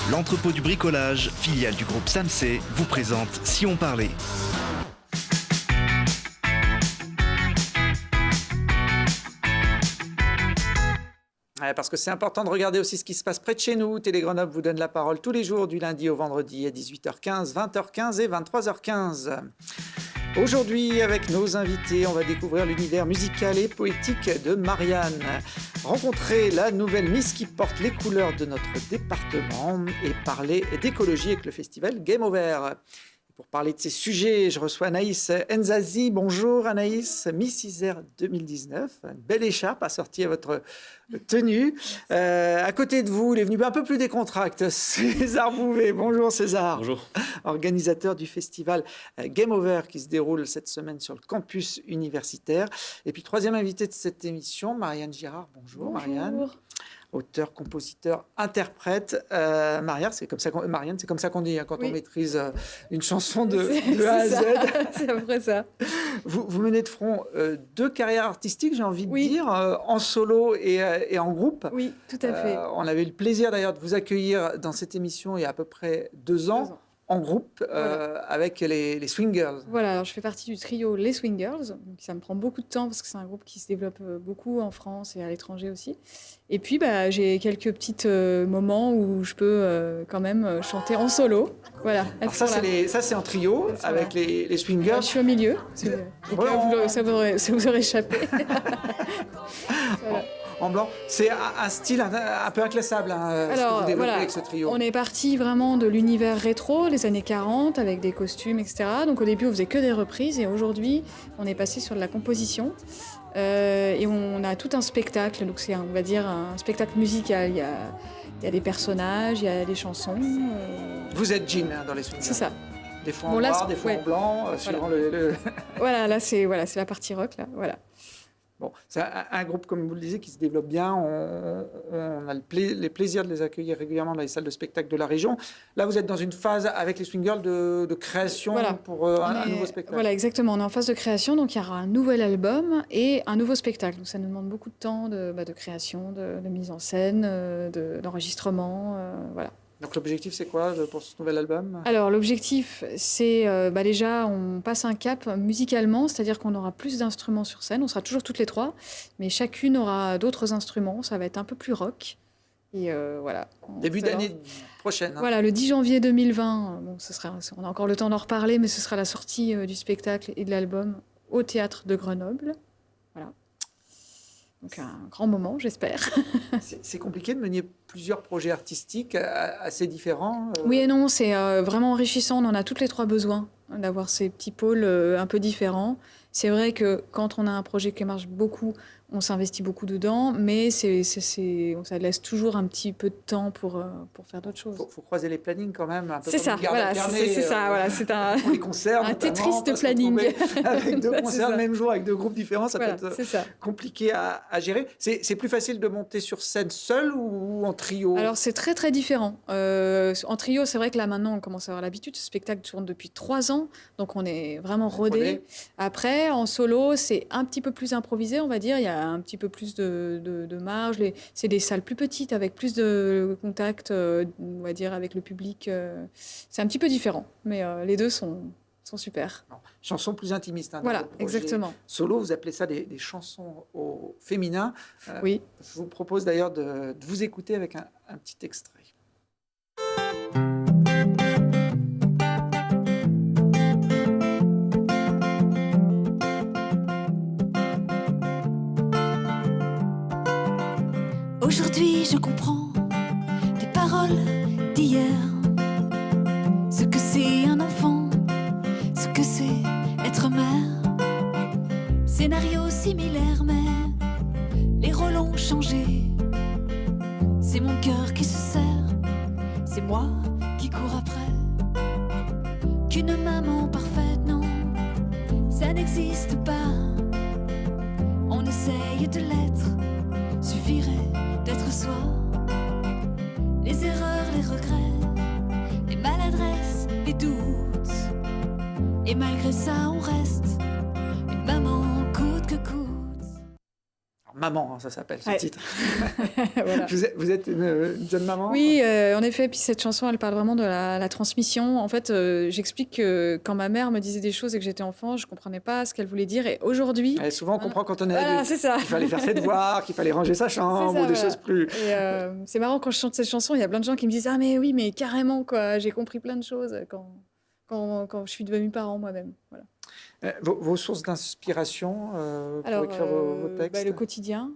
L'entrepôt du bricolage, filiale du groupe Samsey, vous présente Si on parlait. Parce que c'est important de regarder aussi ce qui se passe près de chez nous. Télé Grenoble vous donne la parole tous les jours du lundi au vendredi à 18h15, 20h15 et 23h15. Aujourd'hui, avec nos invités, on va découvrir l'univers musical et poétique de Marianne. Rencontrer la nouvelle Miss qui porte les couleurs de notre département et parler d'écologie avec le festival Game Over. Pour parler de ces sujets, je reçois Anaïs Nzazi. Bonjour Anaïs, Miss Isère 2019. Une belle écharpe assortie à votre tenue. À côté de vous, il est venu un peu plus décontracté, César Bouvet. Bonjour César. Bonjour. Organisateur du festival Game Over qui se déroule cette semaine sur le campus universitaire. Et puis troisième invité de cette émission, Marianne Girard. Bonjour. Marianne. Auteur, compositeur, interprète. Marianne, c'est comme ça qu'on dit quand on maîtrise une chanson de A à Z. C'est à peu près ça. Vous menez de front deux carrières artistiques, j'ai envie de dire, en solo et en groupe. Oui, tout à fait. On avait eu le plaisir d'ailleurs de vous accueillir dans cette émission il y a à peu près 2 ans. En groupe, avec les Swing Girls. Voilà, alors je fais partie du trio Les Swing Girls. Donc ça me prend beaucoup de temps parce que c'est un groupe qui se développe beaucoup en France et à l'étranger aussi. Et puis, j'ai quelques petits moments où je peux quand même chanter en solo. Voilà. Alors ça, c'est en trio avec les Swing Girls. Je suis au milieu. Ça vous aurait échappé. Voilà. En blanc, c'est un style un peu inclassable, ce que vous développez avec ce trio. On est parti vraiment de l'univers rétro, les années 40, avec des costumes, etc. Donc au début, on faisait que des reprises, et aujourd'hui, on est passé sur de la composition. Et on a tout un spectacle, donc c'est, on va dire, un spectacle musical. Il y a des personnages, il y a des chansons. Vous êtes Jean dans les souvenirs. C'est ça. Des fois en noir, des fois en blanc, suivant le... Voilà, là, c'est la partie rock, là, voilà. Bon, c'est un groupe, comme vous le disiez, qui se développe bien. On a les plaisirs de les accueillir régulièrement dans les salles de spectacle de la région. Là, vous êtes dans une phase avec les Swing Girls de création pour un nouveau spectacle. Voilà, exactement. On est en phase de création, donc il y aura un nouvel album et un nouveau spectacle. Donc ça nous demande beaucoup de temps de création, de mise en scène, d'enregistrement, voilà. Donc l'objectif, c'est quoi pour ce nouvel album ? Alors l'objectif, c'est déjà, on passe un cap musicalement, c'est-à-dire qu'on aura plus d'instruments sur scène. On sera toujours toutes les trois, mais chacune aura d'autres instruments. Ça va être un peu plus rock. Et voilà. Début d'année prochaine. Voilà, le 10 janvier 2020. On a encore le temps d'en reparler, mais ce sera la sortie du spectacle et de l'album au Théâtre de Grenoble. Voilà. Donc un grand moment, j'espère. C'est compliqué de mener plusieurs projets artistiques assez différents. Oui et non, c'est vraiment enrichissant. On en a toutes les trois besoin d'avoir ces petits pôles un peu différents. C'est vrai que quand on a un projet qui marche beaucoup, on s'investit beaucoup dedans, mais ça laisse toujours un petit peu de temps pour faire d'autres choses. Faut croiser les plannings quand même. Un peu c'est ça, voilà, c'est ça. Voilà, c'est pour les concerts, un Tetris de planning. Avec 2 concerts le même jour, avec 2 groupes différents, ça peut être compliqué à gérer. C'est plus facile de monter sur scène seul ou en trio ? Alors c'est très très différent. En trio, c'est vrai que là maintenant on commence à avoir l'habitude. Ce spectacle tourne depuis 3 ans, donc on est vraiment rodé. Après, en solo, c'est un petit peu plus improvisé, on va dire. Il y a un petit peu plus de marge. C'est des salles plus petites avec plus de contact, on va dire, avec le public. C'est un petit peu différent, mais les deux sont super. Chansons plus intimistes. Voilà, exactement. Solo, vous appelez ça des chansons au féminin. Oui. Je vous propose d'ailleurs de vous écouter avec un petit extrait. Aujourd'hui, je comprends tes paroles d'hier. Ce que c'est un enfant, ce que c'est être mère. Scénario similaire, mais les rôles ont changé. C'est mon cœur qui se serre, c'est moi qui cours après. Qu'une maman parfaite, non, ça n'existe pas. On essaye de l'être, suffirait d'être soi. Les erreurs, les regrets, les maladresses, les doutes. Et malgré ça, on reste une maman coûte que coûte. Maman, hein, ça s'appelle ce Ouais. titre. Voilà. Vous êtes une jeune maman? Oui, en effet. Puis cette chanson, elle parle vraiment de la transmission. En fait, j'explique que quand ma mère me disait des choses et que j'étais enfant, je comprenais pas ce qu'elle voulait dire. Et aujourd'hui, Et souvent, on comprend quand on est voilà, adulte. c'est ça. Qu'il fallait faire ses devoirs, qu'il fallait ranger sa chambre, C'est ça, ou des voilà. choses plus... Et c'est marrant quand je chante cette chanson, il y a plein de gens qui me disent ah mais oui mais carrément quoi, j'ai compris plein de choses quand je suis devenue parent moi-même. Voilà. Vos sources d'inspiration pour Alors écrire vos textes? le quotidien,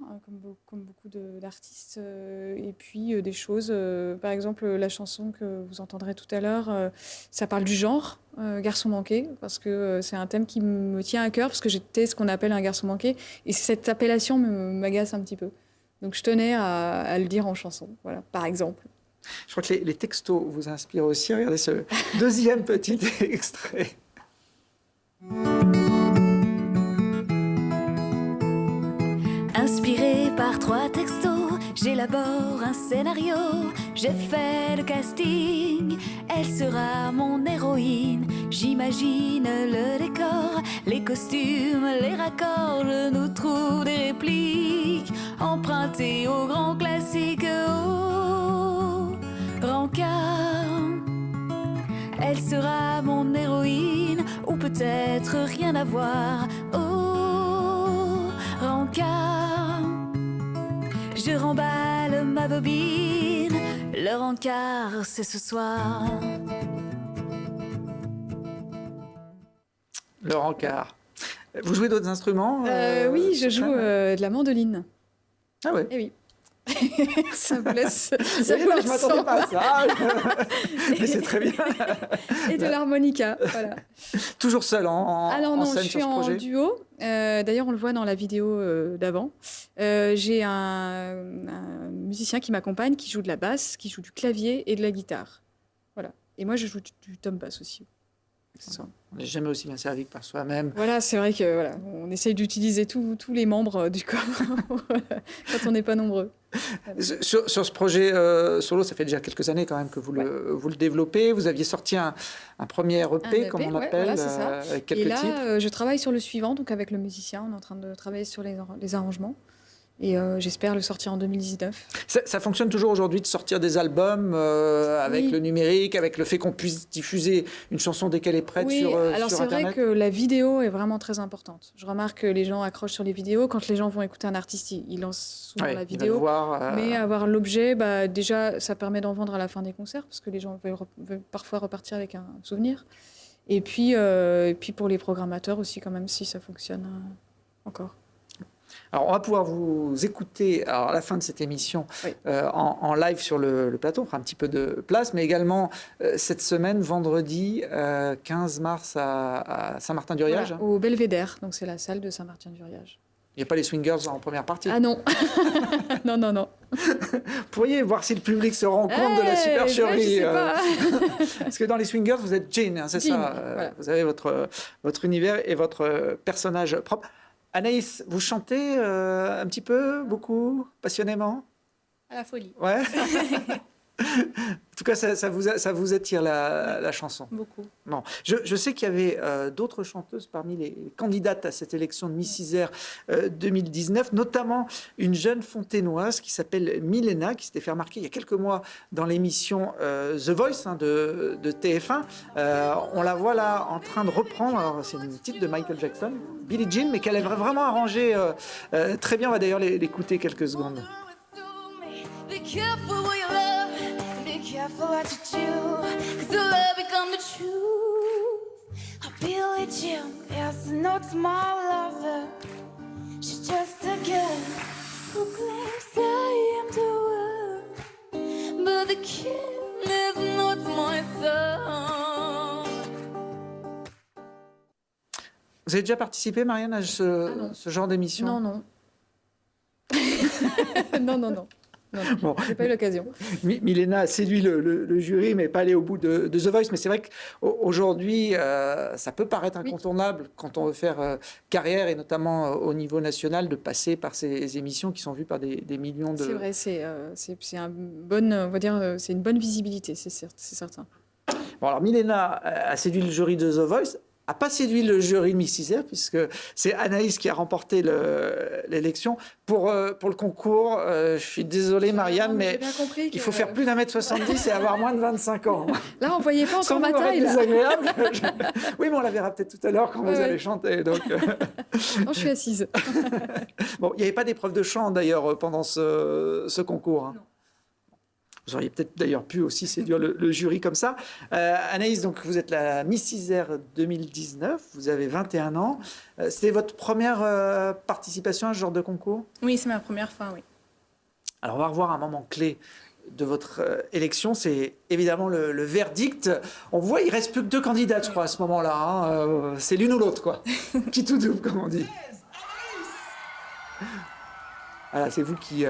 comme beaucoup d'artistes, et puis des choses. Par exemple la chanson que vous entendrez tout à l'heure, ça parle du genre garçon manqué parce que c'est un thème qui me tient à cœur parce que j'étais ce qu'on appelle un garçon manqué et cette appellation m'agace un petit peu. Donc je tenais à le dire en chanson, voilà, par exemple. Je crois que les textos vous inspirent aussi. Regardez ce deuxième petit extrait. Inspiré par 3 textos, j'élabore un scénario. J'ai fait le casting, elle sera mon héroïne. J'imagine le décor, les costumes, les raccords. Je nous trouve des répliques empruntées aux grands classiques. Oh, Rancard, elle sera mon héroïne, ou peut-être rien à voir. Oh, Rancard, je remballe ma bobine, le rencard c'est ce soir. Le rencard. Vous jouez d'autres instruments? Oui, je joue Sophane de la mandoline. Ah ouais. Eh oui. Ça vous laisse. Oui, Ça vous non, laisse je ne m'attendais sans- pas à ça. Mais c'est très bien. Et de l'harmonica. Voilà. Toujours seul en Alors non, scène je sur suis ce en projet? duo. D'ailleurs, on le voit dans la vidéo d'avant. J'ai un musicien qui m'accompagne, qui joue de la basse, qui joue du clavier et de la guitare. Voilà. Et moi, je joue du tom bass aussi. C'est ça. On n'est jamais aussi bien servi que par soi-même. Voilà, c'est vrai que voilà, on essaye d'utiliser tous les membres du corps quand on n'est pas nombreux. Sur ce projet solo, ça fait déjà quelques années quand même que vous le développez. Vous aviez sorti un premier EP, comme on ouais, appelle, voilà, c'est ça. avec quelques Et là, titres. je travaille sur le suivant, donc avec le musicien, on est en train de travailler sur les arrangements. Et j'espère le sortir en 2019. Ça fonctionne toujours aujourd'hui de sortir des albums avec Oui. le numérique, avec le fait qu'on puisse diffuser une chanson dès qu'elle est prête Oui, sur alors c'est Internet? vrai que la vidéo est vraiment très importante. Je remarque que les gens accrochent sur les vidéos. Quand les gens vont écouter un artiste, ils lancent souvent Ouais, la ils veulent vidéo. voir, Mais avoir l'objet, bah, déjà, ça permet d'en vendre à la fin des concerts, parce que les gens veulent parfois repartir avec un souvenir. Et puis pour les programmateurs aussi, quand même, si ça fonctionne encore. Alors, on va pouvoir vous écouter à la fin de cette émission Oui. en live sur le plateau. On fera un petit peu de place, mais également cette semaine, vendredi 15 mars à Saint-Martin-du-Riage. Voilà, au Belvédère, donc c'est la salle de Saint-Martin-du-Riage. Il n'y a pas les swingers en première partie. Ah non Non, non, non. Vous pourriez voir si le public se rend compte de la supercherie. Je sais pas. Parce que dans les swingers, vous êtes Jane, hein, c'est Jean, ça. voilà. Vous avez votre univers et votre personnage propre. Anaïs, vous chantez un petit peu, beaucoup, passionnément? À la folie, Ouais. En tout cas, ça vous attire la chanson. beaucoup. Bon. Je sais qu'il y avait d'autres chanteuses parmi les candidates à cette élection de Miss Isère 2019, notamment une jeune fontainoise qui s'appelle Milena, qui s'était fait remarquer il y a quelques mois dans l'émission The Voice de TF1. On la voit là en train de reprendre, alors c'est une titre de Michael Jackson, Billie Jean, mais qu'elle aimerait vraiment arranger très bien. On va d'ailleurs l'écouter quelques secondes. Be careful what you love, be careful what you do, 'cause the love become the truth. Oh, Billie Jean, yes, not my lover. She's just a girl who claims I am the one, but the king is not my son. Vous avez déjà participé, Marianne, à ce genre d'émission? Non, non. Non, non, non. Non, non. Bon. J'ai pas eu l'occasion. Milena a séduit le jury, mais pas allé au bout de The Voice. Mais c'est vrai qu'aujourd'hui, ça peut paraître incontournable quand on veut faire carrière, et notamment au niveau national, de passer par ces émissions qui sont vues par des millions de... C'est vrai, c'est on va dire, c'est une bonne visibilité, c'est certain. Bon, alors Milena a séduit le jury de The Voice. n'a pas séduit le jury de Miss Isère, puisque c'est Anaïs qui a remporté l'élection. Pour le concours, je suis désolé Marianne, mais il faut faire plus d'1m70 et avoir moins de 25 ans. Là, on ne voyait pas encore ma taille. Désagréable. Oui, mais on la verra peut-être tout à l'heure quand vous allez chanter. Donc... Non, je suis assise. Bon, il n'y avait pas d'épreuve de chant d'ailleurs pendant ce concours. Hein. Vous auriez peut-être d'ailleurs pu aussi séduire le jury comme ça. Anaïs, donc vous êtes la Miss Isère 2019, vous avez 21 ans. C'était votre première participation à ce genre de concours? Oui, c'est ma première fois, oui. Alors on va revoir un moment clé de votre élection, c'est évidemment le verdict. On voit, il ne reste plus que 2 candidates, je crois, à ce moment-là. Hein. C'est l'une ou l'autre, quoi. Qui tout double, comme on dit. Voilà, c'est vous qui...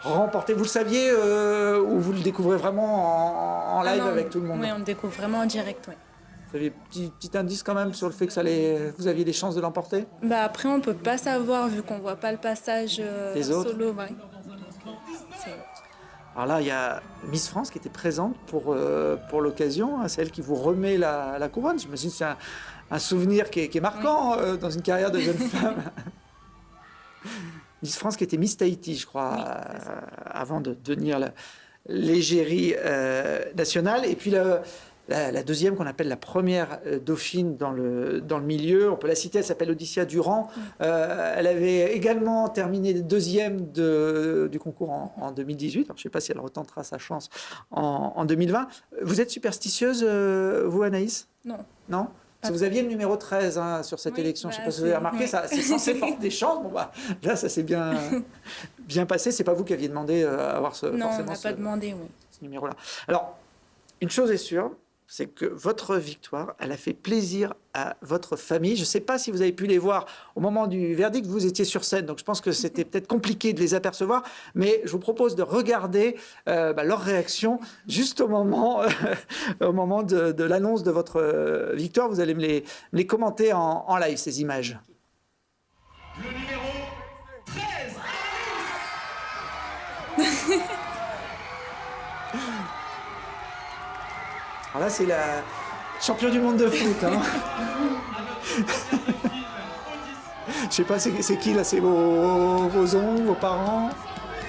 remporté, vous le saviez ou vous le découvrez vraiment en live avec tout le monde? Oui, on le découvre vraiment en direct, oui. Vous avez petit indice quand même sur le fait que vous aviez des chances de l'emporter? Bah après, on ne peut pas savoir vu qu'on ne voit pas le passage solo. Ouais. Alors là, il y a Miss France qui était présente pour l'occasion, hein, c'est elle qui vous remet la couronne. J'imagine que c'est un souvenir qui est marquant dans une carrière de jeune femme. Miss France qui était Miss Tahiti, je crois, avant de devenir l'égérie nationale. Et puis la deuxième, qu'on appelle la première dauphine dans le milieu, on peut la citer, elle s'appelle Odyssia Durand. Elle avait également terminé deuxième du concours en 2018. Alors, je ne sais pas si elle retentera sa chance en 2020. Vous êtes superstitieuse, vous, Anaïs? Non. Non? Parce que vous aviez le numéro 13 hein, sur cette élection, je ne sais pas si vous avez remarqué, ça, c'est censé porter des chances. Bon, bah, là, ça s'est bien passé. Ce n'est pas vous qui aviez demandé à avoir Non, on n'a pas demandé, oui. Ce numéro-là. Alors, une chose est sûre, c'est que votre victoire, elle a fait plaisir à votre famille. Je ne sais pas si vous avez pu les voir au moment du verdict, vous étiez sur scène, donc je pense que c'était peut-être compliqué de les apercevoir, mais je vous propose de regarder leur réaction juste au moment de l'annonce de votre victoire. Vous allez me les commenter en live, ces images. Le numéro 13. Alors là, c'est la championne du monde de foot. Hein. Je sais pas, c'est qui là? C'est vos oncles, vos parents?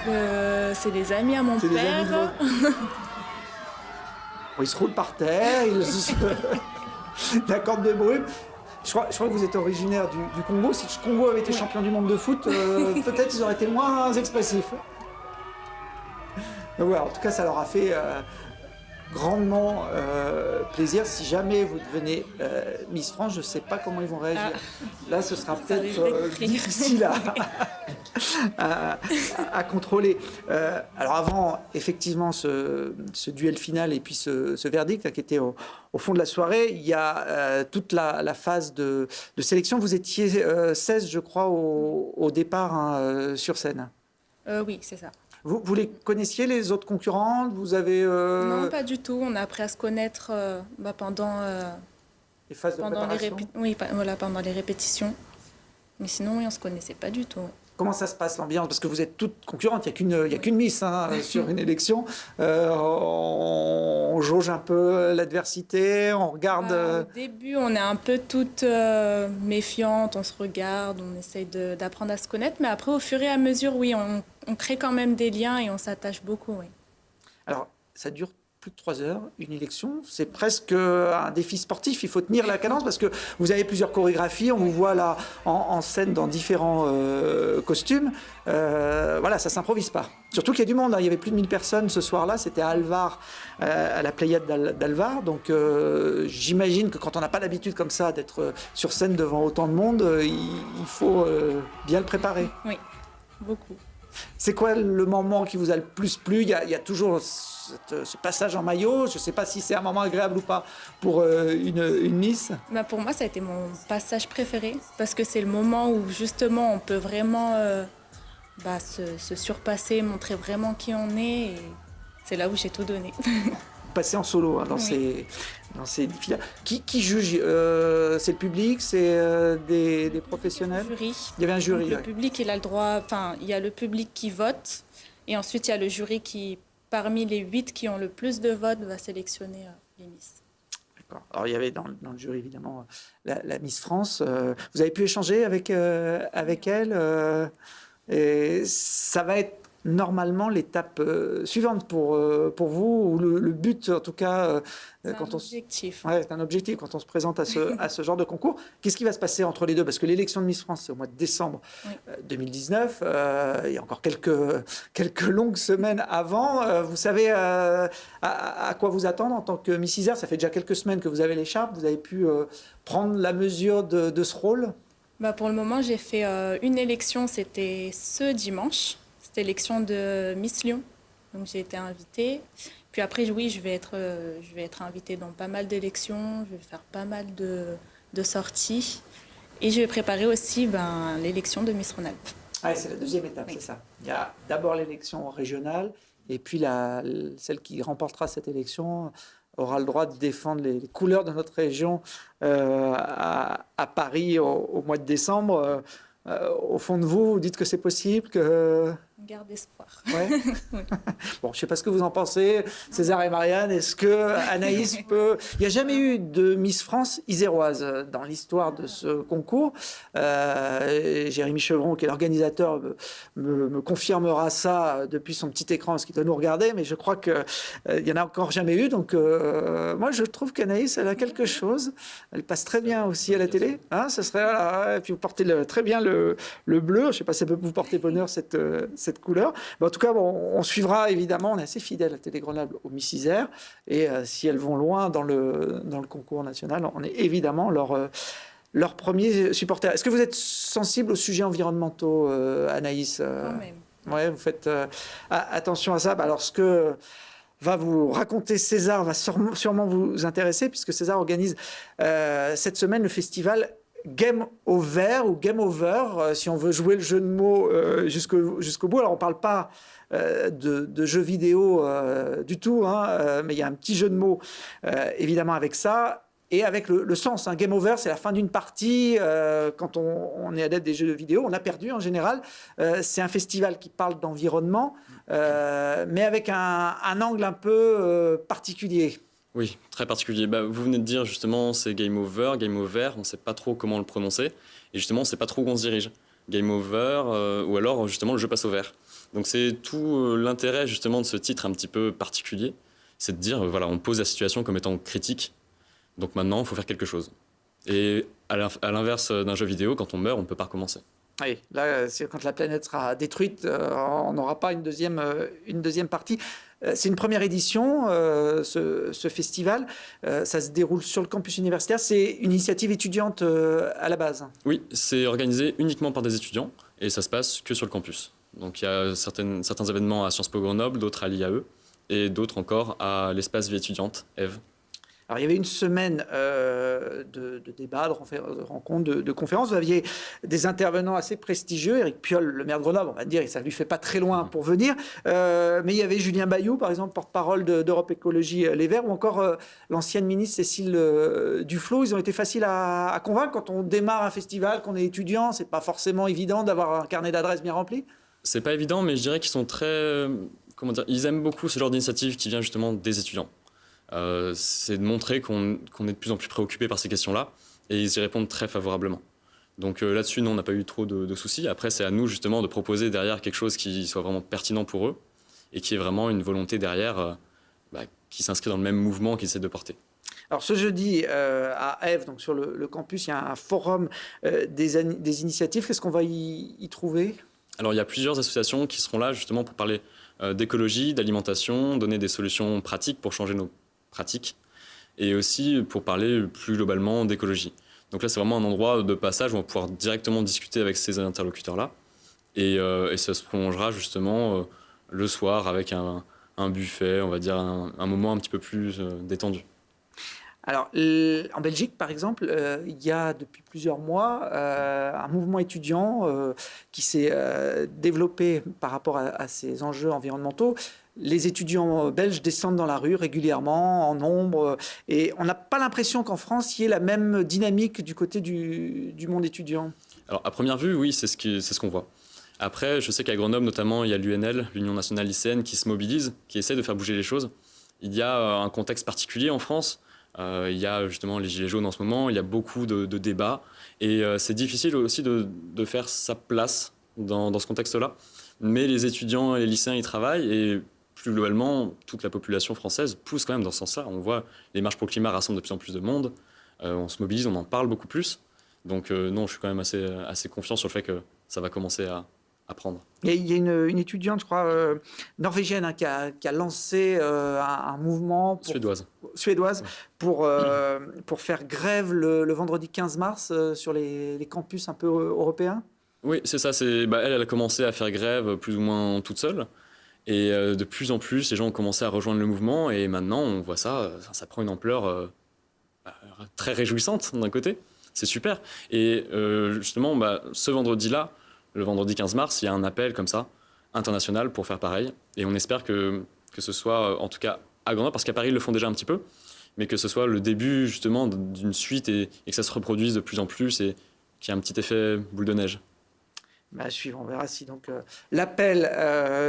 C'est des amis à mon C'est des père. amis de votre- Bon, ils se roulent par terre, la corde de brume. Je crois que vous êtes originaire du Congo. Si le Congo avait été champion du monde de foot, peut-être ils auraient été moins expressifs. Donc voilà, en tout cas, ça leur a fait grandement plaisir. Si jamais vous devenez Miss France, je ne sais pas comment ils vont réagir. Là, ce sera peut-être difficile à contrôler. Alors avant, effectivement, ce duel final et puis ce verdict qui était au fond de la soirée, il y a toute la phase de sélection. Vous étiez 16, je crois, au départ hein, sur scène. Oui, c'est ça. Vous les connaissiez, les autres concurrentes? Vous avez... Non, pas du tout. On a appris à se connaître pendant... les phases de préparation? Pendant les répétitions. Mais sinon, oui, on ne se connaissait pas du tout. Comment ça se passe l'ambiance? Parce que vous êtes toutes concurrentes, il n'y a qu'une Miss hein, sur une élection. On jauge un peu l'adversité, on regarde... Au début, on est un peu toutes méfiantes, on se regarde, on essaye d'apprendre à se connaître. Mais après, au fur et à mesure, oui, on crée quand même des liens et on s'attache beaucoup. Oui. Alors, ça dure plus de 3 heures, une élection. C'est presque un défi sportif. Il faut tenir la cadence parce que vous avez plusieurs chorégraphies. On vous voit là en scène dans différents costumes. Voilà, ça ne s'improvise pas. Surtout qu'il y a du monde. Hein. Il y avait plus de 1000 personnes ce soir-là. C'était à Alvar, à la Pléiade d'Alvar. Donc, j'imagine que quand on n'a pas l'habitude comme ça d'être sur scène devant autant de monde, il faut bien le préparer. Oui, beaucoup. C'est quoi le moment qui vous a le plus plu? Il y a toujours ce passage en maillot. Je ne sais pas si c'est un moment agréable ou pas pour une Miss. Pour moi, ça a été mon passage préféré parce que c'est le moment où justement on peut vraiment se surpasser, montrer vraiment qui on est. Et c'est là où j'ai tout donné. Passer en solo hein, dans ces défis-là. Qui juge? C'est le public? C'est des professionnels? Jury. Il y avait un jury. Donc, le public, il a le droit. Enfin, il y a le public qui vote et ensuite il y a le jury qui, parmi les 8 qui ont le plus de votes, va sélectionner les Miss. D'accord. Alors, il y avait dans le jury, évidemment, la Miss France. Vous avez pu échanger avec elle et ça va être normalement l'étape suivante pour vous, ou le but, en tout cas, C'est un objectif. Ouais, c'est un objectif quand on se présente à ce genre de concours. Qu'est-ce qui va se passer entre les deux? Parce que l'élection de Miss France, c'est au mois de décembre 2019. Il y a encore quelques longues semaines avant. Vous savez à quoi vous attendre en tant que Miss Isère? Ça fait déjà quelques semaines que vous avez l'écharpe. Vous avez pu prendre la mesure de ce rôle? Bah, pour le moment, j'ai fait une élection, c'était ce dimanche. C'était l'élection de Miss Lyon. Donc j'ai été invitée. Puis après, oui, je vais être invitée dans pas mal d'élections. Je vais faire pas mal de sorties. Et je vais préparer aussi l'élection de Miss Rhône-Alpes. Ah, c'est la deuxième étape, Oui. c'est ça. Il y a d'abord l'élection régionale, et puis celle qui remportera cette élection aura le droit de défendre les couleurs de notre région à Paris au mois de décembre. Au fond de vous, vous dites que c'est possible, que... On garde espoir. Ouais. Oui. Bon, je ne sais pas ce que vous en pensez, César et Marianne. Est-ce que Anaïs peut... Il n'y a jamais eu de Miss France iséroise dans l'histoire de ce concours. Jérémy Chevron, qui est l'organisateur, me confirmera ça depuis son petit écran, parce qu'il doit nous regarder, mais je crois qu'il n'y en a encore jamais eu. Donc, moi, je trouve qu'Anaïs, elle a quelque chose. Elle passe très bien aussi à la télé. Hein, ça serait, voilà, et puis vous portez très bien le bleu. Je ne sais pas si ça peut vous porter bonheur, cette couleur. Mais en tout cas, on suivra évidemment. On est assez fidèle à Télé Grenoble aux Miss Isère. Et si elles vont loin dans le concours national, on est évidemment leur premier supporter. Est-ce que vous êtes sensible aux sujets environnementaux, Anaïs? Quand même. Ouais, vous faites attention à ça. Alors, ce que va vous raconter César va sûrement vous intéresser, puisque César organise cette semaine le festival Game Over, ou Game Over, si on veut jouer le jeu de mots jusqu'au bout. Alors, on ne parle pas de jeux vidéo du tout, hein, mais il y a un petit jeu de mots, évidemment, avec ça. Et avec le sens, Game Over, c'est la fin d'une partie. Quand on est adepte des jeux vidéo, on a perdu en général. C'est un festival qui parle d'environnement, mais avec un angle un peu particulier. Oui, très particulier. Vous venez de dire justement, c'est Game Over, on ne sait pas trop comment le prononcer. Et justement, on ne sait pas trop où on se dirige. Game Over, ou alors justement le jeu passe au vert. Donc c'est tout l'intérêt justement de ce titre un petit peu particulier. C'est de dire, voilà, on pose la situation comme étant critique. Donc maintenant, il faut faire quelque chose. Et à l'inverse d'un jeu vidéo, quand on meurt, on ne peut pas recommencer. Oui, là, quand la planète sera détruite, on n'aura pas une deuxième partie. C'est une première édition, ce festival. Ça se déroule sur le campus universitaire. C'est une initiative étudiante à la base. Oui, c'est organisé uniquement par des étudiants et ça se passe que sur le campus. Donc il y a certains événements à Sciences Po Grenoble, d'autres à l'IAE et d'autres encore à l'espace vie étudiante, Eve. Alors, il y avait une semaine de débats, de rencontres, de conférences. Vous aviez des intervenants assez prestigieux. Éric Piolle, le maire de Grenoble, on va dire, et ça ne lui fait pas très loin pour venir. Mais il y avait Julien Bayou, par exemple, porte-parole d'Europe Écologie Les Verts, ou encore l'ancienne ministre Cécile Duflot. Ils ont été faciles à convaincre. Quand on démarre un festival, qu'on est étudiant, c'est pas forcément évident d'avoir un carnet d'adresses bien rempli. C'est pas évident, mais je dirais qu'ils sont très... ils aiment beaucoup ce genre d'initiative qui vient justement des étudiants. C'est de montrer qu'on est de plus en plus préoccupé par ces questions-là et ils y répondent très favorablement. Donc là-dessus, non, on n'a pas eu trop de soucis. Après, c'est à nous justement de proposer derrière quelque chose qui soit vraiment pertinent pour eux et qui est vraiment une volonté derrière qui s'inscrit dans le même mouvement qu'ils essaient de porter. Alors ce jeudi à Ève, donc sur le campus, il y a un forum des initiatives. Qu'est-ce qu'on va y trouver? Alors il y a plusieurs associations qui seront là justement pour parler d'écologie, d'alimentation, donner des solutions pratiques pour changer nos pratiques et aussi pour parler plus globalement d'écologie. Donc là, c'est vraiment un endroit de passage où on va pouvoir directement discuter avec ces interlocuteurs-là et ça se prolongera justement le soir avec un buffet, on va dire un moment un petit peu plus détendu. Alors, en Belgique, par exemple, il y a depuis plusieurs mois un mouvement étudiant qui s'est développé par rapport à ces enjeux environnementaux. Les étudiants belges descendent dans la rue régulièrement, en nombre, et on n'a pas l'impression qu'en France, il y ait la même dynamique du côté du monde étudiant. Alors, à première vue, oui, c'est ce qu'on voit. Après, je sais qu'à Grenoble, notamment, il y a l'UNL, l'Union nationale lycéenne, qui se mobilise, qui essaie de faire bouger les choses. Il y a un contexte particulier en France. Il y a justement les gilets jaunes en ce moment, il y a beaucoup de débats. Et c'est difficile aussi de faire sa place dans ce contexte-là. Mais les étudiants et les lycéens y travaillent et plus globalement, toute la population française pousse quand même dans ce sens-là. On voit les marches pour le climat rassemblent de plus en plus de monde, on se mobilise, on en parle beaucoup plus. Donc non, je suis quand même assez confiant sur le fait que ça va commencer à prendre. Il y a une étudiante, je crois, norvégienne, qui a lancé un mouvement suédoise pour faire grève le vendredi 15 mars sur les campus un peu européens. Oui, c'est ça. Elle a commencé à faire grève plus ou moins toute seule. Et de plus en plus, les gens ont commencé à rejoindre le mouvement. Et maintenant, on voit ça prend une ampleur très réjouissante d'un côté. C'est super. Et justement, ce vendredi-là, le vendredi 15 mars, il y a un appel comme ça, international, pour faire pareil. Et on espère que ce soit, en tout cas, à Grenoble, parce qu'à Paris, ils le font déjà un petit peu, mais que ce soit le début, justement, d'une suite et que ça se reproduise de plus en plus et qu'il y ait un petit effet boule de neige. À suivre, on verra si donc l'appel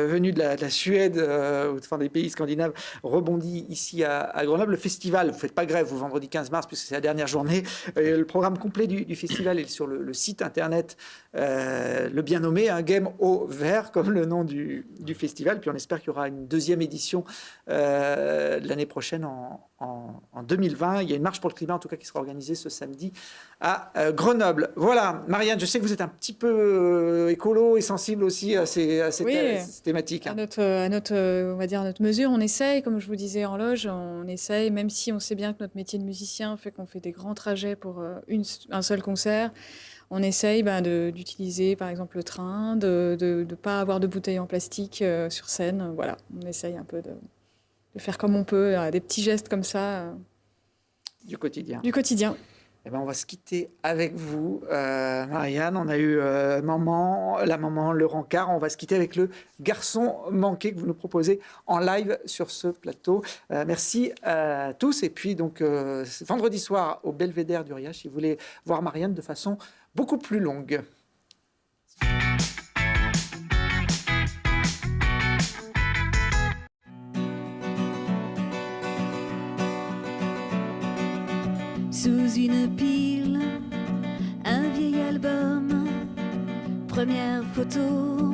venu de la Suède ou des pays scandinaves rebondit ici à Grenoble. Le festival, vous ne faites pas grève vous vendredi 15 mars puisque c'est la dernière journée. Le programme complet du festival est sur le site internet, le bien nommé, Game au Vert, comme le nom du festival. Puis on espère qu'il y aura une deuxième édition l'année prochaine en 2020. Il y a une marche pour le climat en tout cas qui sera organisée ce samedi à Grenoble. Voilà, Marianne, je sais que vous êtes un petit peu écolo et sensible aussi à ces thématiques. À notre, on va dire, à notre mesure, on essaye, comme je vous disais en loge, on essaye, même si on sait bien que notre métier de musicien fait qu'on fait des grands trajets pour un seul concert, on essaye d'utiliser par exemple le train, de ne pas avoir de bouteilles en plastique sur scène. Voilà, on essaye un peu de faire comme on peut, des petits gestes comme ça. Du quotidien. Eh ben, on va se quitter avec vous, Marianne. On a eu la maman, le rencard. On va se quitter avec le garçon manqué que vous nous proposez en live sur ce plateau. Merci à tous. Et puis, donc, vendredi soir au Belvédère du Riach, si vous voulez voir Marianne de façon beaucoup plus longue. Sous une pile, un vieil album, première photo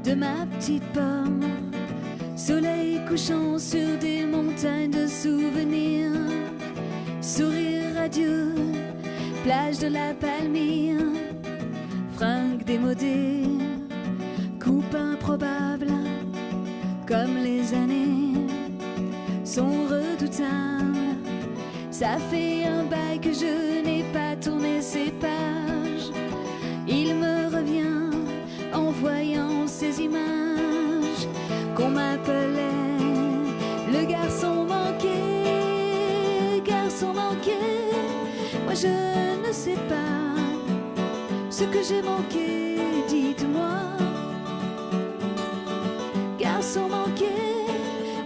de ma petite pomme, soleil couchant sur des montagnes de souvenirs, sourire radieux, plage de la Palmyre, fringues démodées, coupe improbable, comme les années sont redoutables. Ça fait un bail que je n'ai pas tourné ces pages. Il me revient en voyant ces images qu'on m'appelait le garçon manqué. Garçon manqué, moi je ne sais pas ce que j'ai manqué, dites-moi. Garçon manqué,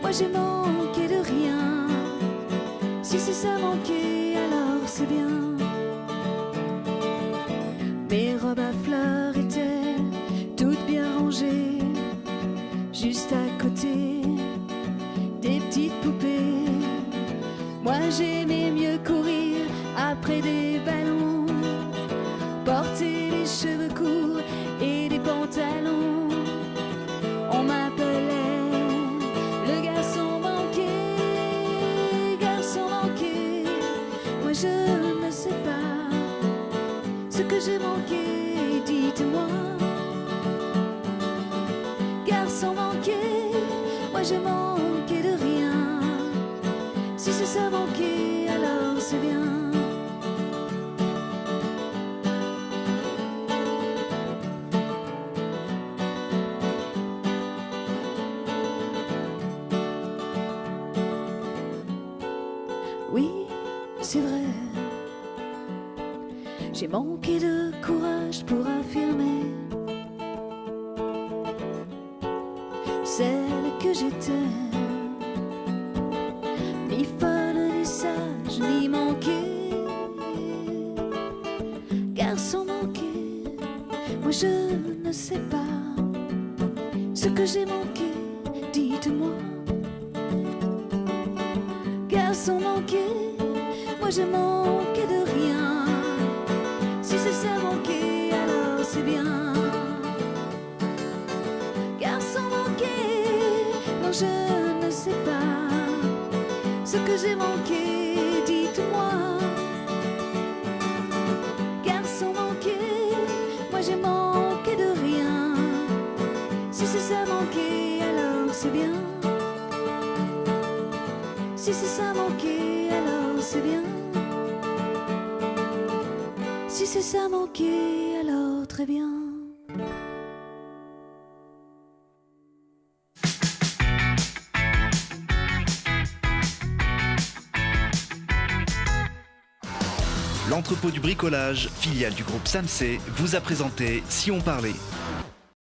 moi j'ai manqué de rien. Si c'est ça manquer, alors c'est bien. Mes robes à fleurs étaient toutes bien rangées, juste à côté des petites poupées. Moi j'aimais mieux courir après des ballons, porter les cheveux courts et des pantalons. On m'appelait le garçon manqué. Moi je ne sais pas ce que j'ai manqué, dites-moi. Garçon manqué, moi j'ai manqué de rien. Si c'est ça manqué, alors c'est bien. Oui, c'est vrai, j'ai manqué de courage pour affirmer celle que j'étais. Ni folle, ni sage, ni manquée. Garçon manqué, moi je ne sais pas ce que j'ai manqué, dites-moi. Garçon manqué, moi j'ai manqué de rien. Si c'est ça manqué, alors c'est bien. Garçon manqué, non je ne sais pas ce que j'ai manqué, dites-moi. Garçon manqué, moi j'ai manqué de rien. Si c'est ça manqué, alors c'est bien. Si c'est ça manqué, alors c'est bien. Si c'est ça manqué, alors très bien. L'entrepôt du bricolage, filiale du groupe SAMC, vous a présenté Si on parlait.